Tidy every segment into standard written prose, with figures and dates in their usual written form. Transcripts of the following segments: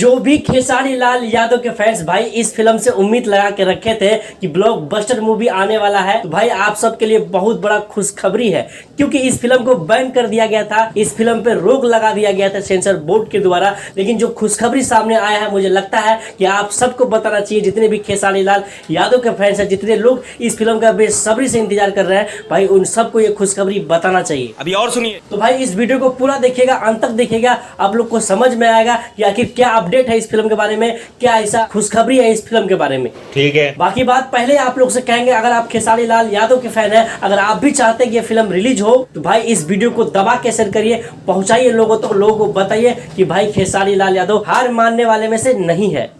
जो भी खेसारी लाल यादव के फैंस भाई इस फिल्म से उम्मीद लगा के रखे थे कि ब्लॉकबस्टर मूवी आने वाला है, तो भाई आप सबके लिए बहुत बड़ा खुशखबरी है, क्योंकि इस फिल्म को बैन कर दिया गया था। इस फिल्म पे रोक लगा दिया गया था सेंसर बोर्ड के द्वारा। लेकिन जो खुशखबरी सामने आया है, मुझे लगता है कि आप सबको बताना चाहिए। जितने भी खेसारी लाल यादव के फैंस हैं, जितने लोग इस फिल्म का बेसब्री से इंतजार कर रहे हैं, भाई उन सबको ये खुशखबरी बताना चाहिए। अभी और सुनिए। तो भाई इस वीडियो को पूरा देखिएगा, अंत तक देखिएगा, आप लोग को समझ में आएगा कि आखिर क्या अपडेट है इस फिल्म के बारे में, क्या ऐसा खुशखबरी है इस फिल्म के बारे में। ठीक है। बाकी बात पहले आप लोग से कहेंगे, अगर आप खेसारी लाल यादव के फैन हैं, अगर आप भी चाहते हैं कि ये फिल्म रिलीज हो, तो भाई इस वीडियो को दबा के शेयर करिए, पहुंचाइए लोगों तक। लोगों को बताइए कि भाई खेसारी लाल यादव हार मानने वाले में से नहीं है।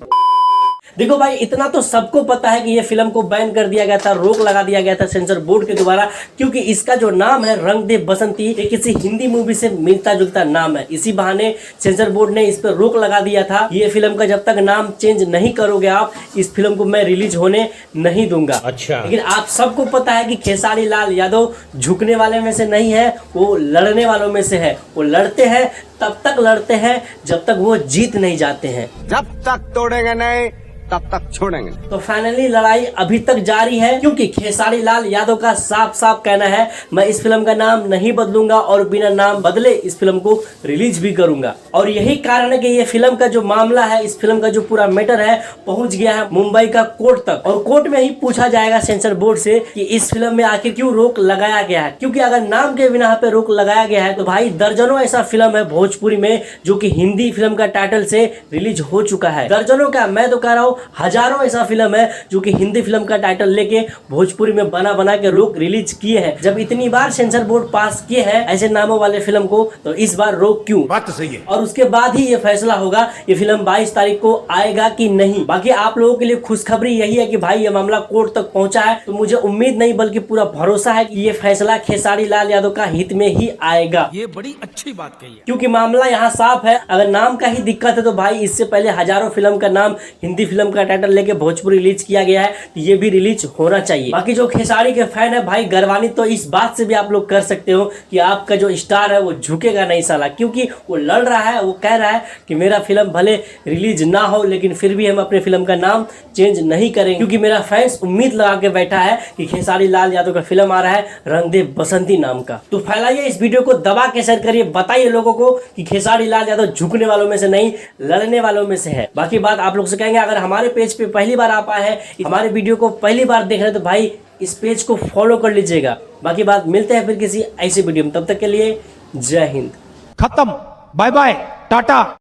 देखो भाई, इतना तो सबको पता है कि ये फिल्म को बैन कर दिया गया था, रोक लगा दिया गया था सेंसर बोर्ड के द्वारा, क्योंकि इसका जो नाम है रंग दे बसंती, ये किसी हिंदी मूवी से मिलता जुलता नाम है। इसी बहाने सेंसर बोर्ड ने इस पर रोक लगा दिया था। ये फिल्म का जब तक नाम चेंज नहीं करोगे आप, इस फिल्म को मैं रिलीज होने नहीं दूंगा। अच्छा। लेकिन आप सबको पता है कि खेसारी लाल यादव झुकने वाले में से नहीं है, वो लड़ने वालों में से है। वो लड़ते हैं, तब तक लड़ते हैं जब तक वो जीत नहीं जाते हैं। जब तक तोड़ेंगे नहीं तब तक छोड़ेंगे। तो फाइनली लड़ाई अभी तक जारी है, क्योंकि खेसारी लाल यादव का साफ साफ कहना है, मैं इस फिल्म का नाम नहीं बदलूंगा और बिना नाम बदले इस फिल्म को रिलीज भी करूंगा। और यही कारण है कि ये फिल्म का जो मामला है, इस फिल्म का जो पूरा मैटर है, पहुंच गया है मुंबई का कोर्ट तक। और कोर्ट में ही पूछा जाएगा सेंसर बोर्ड से कि इस फिल्म में आखिर क्यों रोक लगाया गया है। क्योंकि अगर नाम के बिना पे रोक लगाया गया है, तो भाई दर्जनों ऐसा फिल्म है भोजपुरी में जो कि हिंदी फिल्म का टाइटल से रिलीज हो चुका है। दर्जनों का, मैं तो कह रहा हूँ हजारों ऐसा फिल्म है जो कि हिंदी फिल्म का टाइटल लेके भोजपुरी में बना बना के रोक रिलीज किए हैं। जब इतनी बार सेंसर बोर्ड पास किए हैं ऐसे नामों वाले फिल्म को, तो इस बार रोक क्यों? बात तो सही है। और उसके बाद ही ये फैसला होगा ये फिल्म 22 तारीख को आएगा कि नहीं। बाकी आप लोगों के लिए खुशखबरी यही है कि भाई ये मामला कोर्ट तक पहुंचा है, तो मुझे उम्मीद नहीं बल्कि पूरा भरोसा है कि ये फैसला खेसारी लाल यादव का हित में ही आएगा। ये बड़ी अच्छी बात कही है, क्योंकि मामला यहाँ साफ है। अगर नाम का ही दिक्कत है, तो भाई इससे पहले हजारों फिल्म का नाम हिंदी फिल्म का टाइटल लेके भोजपुरी रिलीज किया गया है, तो ये भी रिलीज होना चाहिए। बाकी जो खेसारी के फैन है भाई, गर्वान्वित तो इस बात से भी आप लोग कर सकते हो कि आपका जो स्टार है वो झुकेगा नहीं साला, क्योंकि वो लड़ रहा है। वो कह रहा है कि मेरा फिल्म भले रिलीज ना हो, लेकिन फिर भी हम अपने फिल्म का नाम चेंज नहीं करेंगे, क्योंकि मेरा फैंस उम्मीद लगा के बैठा है कि खेसारी लाल यादव का फिल्म आ रहा है रंग दे बसंती नाम का। तो फैलाइए इस वीडियो को, दबा के शेयर करिए, बताइए लोगों को कि खेसारी लाल यादव झुकने वालों में से नहीं, लड़ने वालों में से है। बाकी बात आप लोग से कहेंगे, अगर हमारे पेज पे पहली बार आप आए हैं, हमारे वीडियो को पहली बार देख रहे हैं, तो भाई इस पेज को फॉलो कर लीजिएगा। बाकी बात मिलते हैं फिर किसी ऐसी वीडियो में, तब तक के लिए जय हिंद। खत्म, बाय बाय, टाटा।